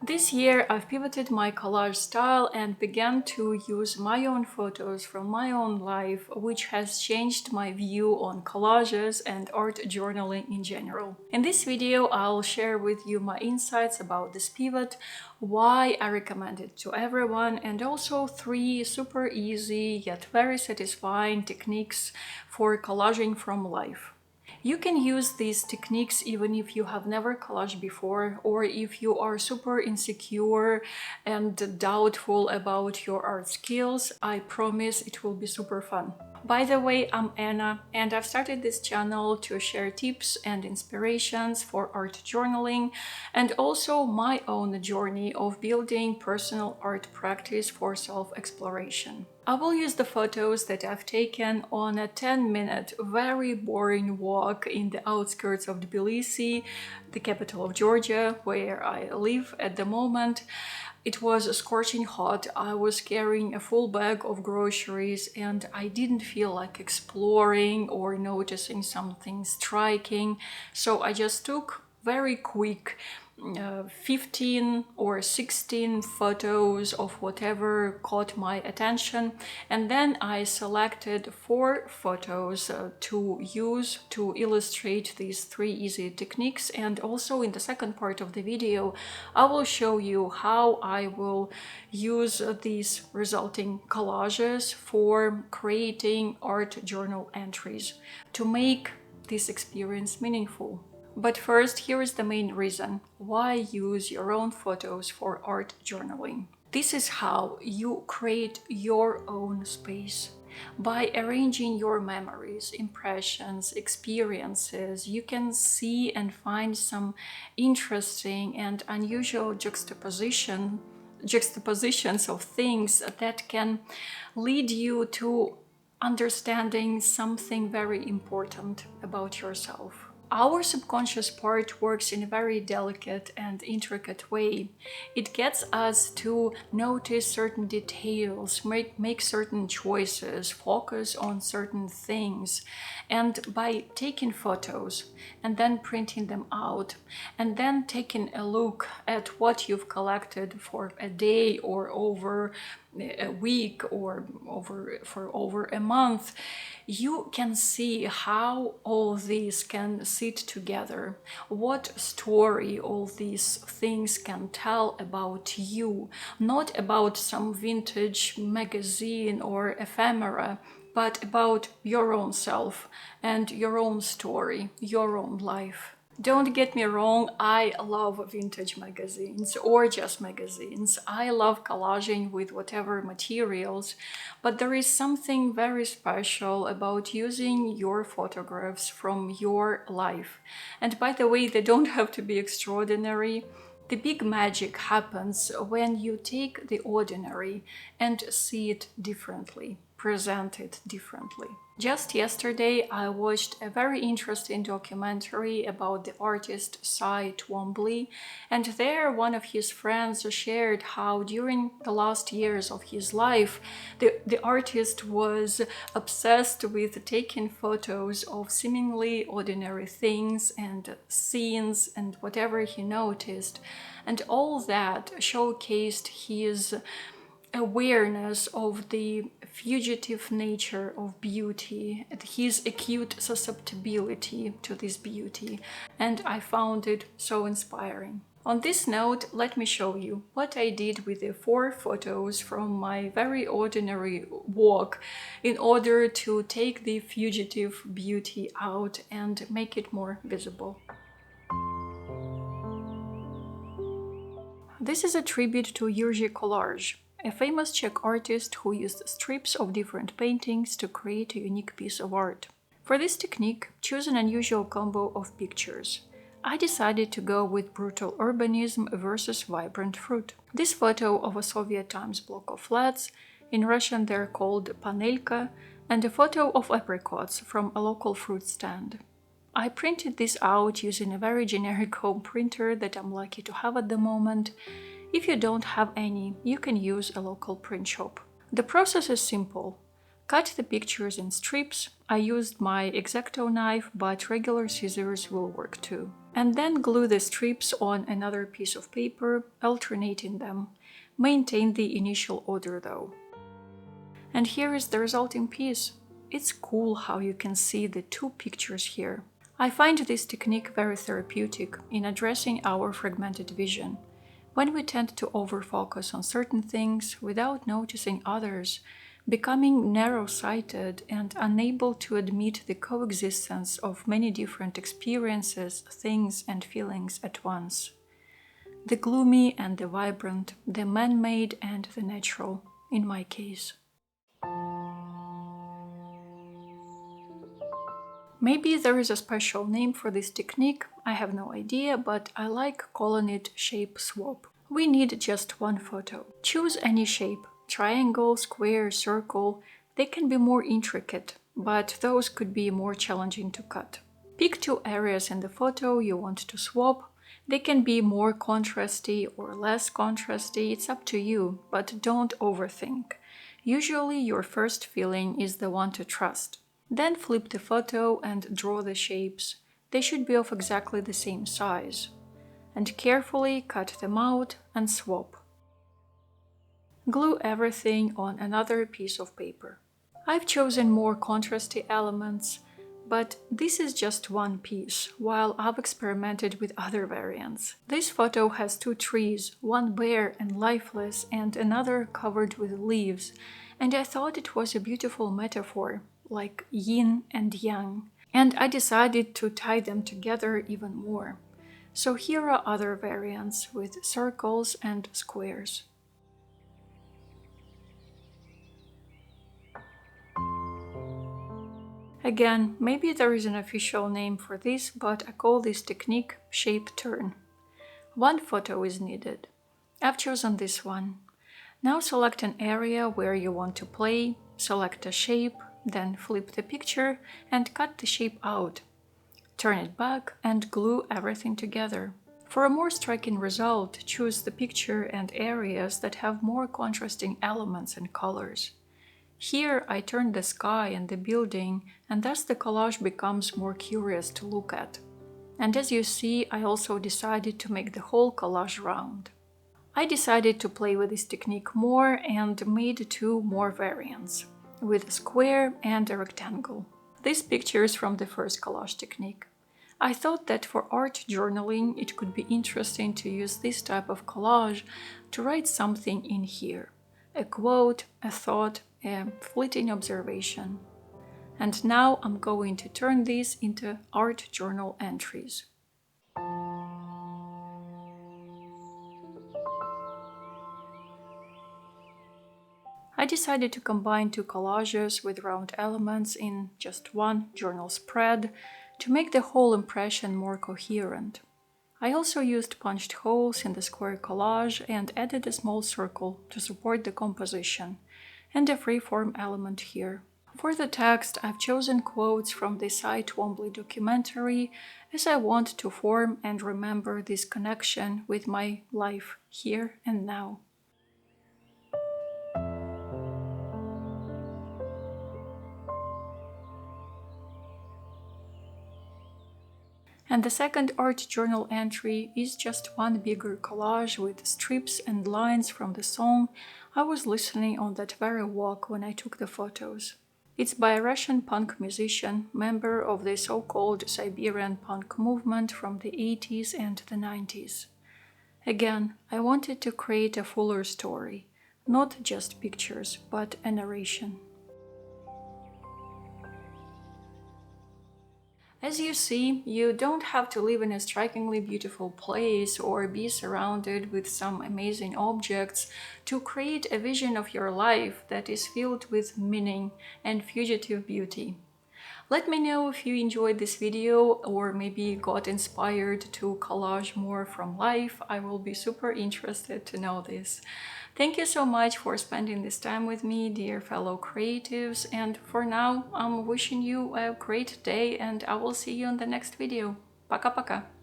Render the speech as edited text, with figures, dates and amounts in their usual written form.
This year I've pivoted my collage style and began to use my own photos from my own life, which has changed my view on collages and art journaling in general. In this video I'll share with you my insights about this pivot, why I recommend it to everyone, and also 3 super easy yet very satisfying techniques for collaging from life. You can use these techniques even if you have never collaged before, or if you are super insecure and doubtful about your art skills. I promise it will be super fun. By the way, I'm Anna, and I've started this channel to share tips and inspirations for art journaling, and also my own journey of building personal art practice for self-exploration. I will use the photos that I've taken on a 10-minute, very boring walk in the outskirts of Tbilisi, the capital of Georgia, where I live at the moment. It was scorching hot, I was carrying a full bag of groceries, and I didn't feel like exploring or noticing something striking, so I just took very quick 15 or 16 photos of whatever caught my attention, and then I selected 4 photos to use to illustrate these 3 easy techniques. And also in the second part of the video I will show you how I will use these resulting collages for creating art journal entries to make this experience meaningful. But first, here is the main reason why use your own photos for art journaling. This is how you create your own space. By arranging your memories, impressions, experiences, you can see and find some interesting and unusual juxtapositions of things that can lead you to understanding something very important about yourself. Our subconscious part works in a very delicate and intricate way. It gets us to notice certain details, make certain choices, focus on certain things. And by taking photos and then printing them out, and then taking a look at what you've collected for a day or over a week or for over a month, you can see how all these can sit together, what story all these things can tell about you, not about some vintage magazine or ephemera, but about your own self and your own story, your own life. Don't get me wrong, I love vintage magazines or just magazines. I love collaging with whatever materials, but there is something very special about using your photographs from your life. And by the way, they don't have to be extraordinary. The big magic happens when you take the ordinary and see it differently, present it differently. Just yesterday I watched a very interesting documentary about the artist Cy Twombly, and there one of his friends shared how during the last years of his life the artist was obsessed with taking photos of seemingly ordinary things and scenes and whatever he noticed, and all that showcased his awareness of the fugitive nature of beauty, his acute susceptibility to this beauty, and I found it so inspiring. On this note, let me show you what I did with the 4 photos from my very ordinary walk in order to take the fugitive beauty out and make it more visible. This is a tribute to Jerzy Collage, a famous Czech artist who used strips of different paintings to create a unique piece of art. For this technique, choose an unusual combo of pictures. I decided to go with brutal urbanism versus vibrant fruit. This photo of a Soviet times block of flats, in Russian they're called panelka, and a photo of apricots from a local fruit stand. I printed this out using a very generic home printer that I'm lucky to have at the moment. If you don't have any, you can use a local print shop. The process is simple. Cut the pictures in strips. I used my X-Acto knife, but regular scissors will work too. And then glue the strips on another piece of paper, alternating them. Maintain the initial order though. And here is the resulting piece. It's cool how you can see the two pictures here. I find this technique very therapeutic in addressing our fragmented vision. When we tend to overfocus on certain things without noticing others, becoming narrow-sighted and unable to admit the coexistence of many different experiences, things, and feelings at once. The gloomy and the vibrant, the man-made and the natural, in my case. Maybe there is a special name for this technique, I have no idea, but I like calling it shape swap. We need just one photo. Choose any shape. Triangle, square, circle, they can be more intricate, but those could be more challenging to cut. Pick two areas in the photo you want to swap. They can be more contrasty or less contrasty, it's up to you, but don't overthink. Usually your first feeling is the one to trust. Then flip the photo and draw the shapes. They should be of exactly the same size. And carefully cut them out and swap. Glue everything on another piece of paper. I've chosen more contrasty elements, but this is just one piece, while I've experimented with other variants. This photo has two trees, one bare and lifeless and another covered with leaves, and I thought it was a beautiful metaphor, like yin and yang, and I decided to tie them together even more. So here are other variants with circles and squares. Again, maybe there is an official name for this, but I call this technique shape turn. One photo is needed. I've chosen this one. Now select an area where you want to play, select a shape, then flip the picture and cut the shape out. Turn it back and glue everything together. For a more striking result, choose the picture and areas that have more contrasting elements and colors. Here I turned the sky and the building, and thus the collage becomes more curious to look at. And as you see, I also decided to make the whole collage round. I decided to play with this technique more and made two more variants, with a square and a rectangle. This picture is from the first collage technique. I thought that for art journaling it could be interesting to use this type of collage to write something in here. A quote, a thought, a fleeting observation. And now I'm going to turn these into art journal entries. I decided to combine two collages with round elements in just one journal spread to make the whole impression more coherent. I also used punched holes in the square collage and added a small circle to support the composition, and a freeform element here. For the text, I've chosen quotes from the Cy Twombly documentary, as I want to form and remember this connection with my life here and now. And the second art journal entry is just one bigger collage with strips and lines from the song I was listening on that very walk when I took the photos. It's by a Russian punk musician, member of the so-called Siberian punk movement from the 80s and the 90s. Again, I wanted to create a fuller story, not just pictures, but a narration. As you see, you don't have to live in a strikingly beautiful place or be surrounded with some amazing objects to create a vision of your life that is filled with meaning and fugitive beauty. Let me know if you enjoyed this video or maybe got inspired to collage more from life. I will be super interested to know this. Thank you so much for spending this time with me, dear fellow creatives, and for now, I'm wishing you a great day and I will see you in the next video. Пока-пока!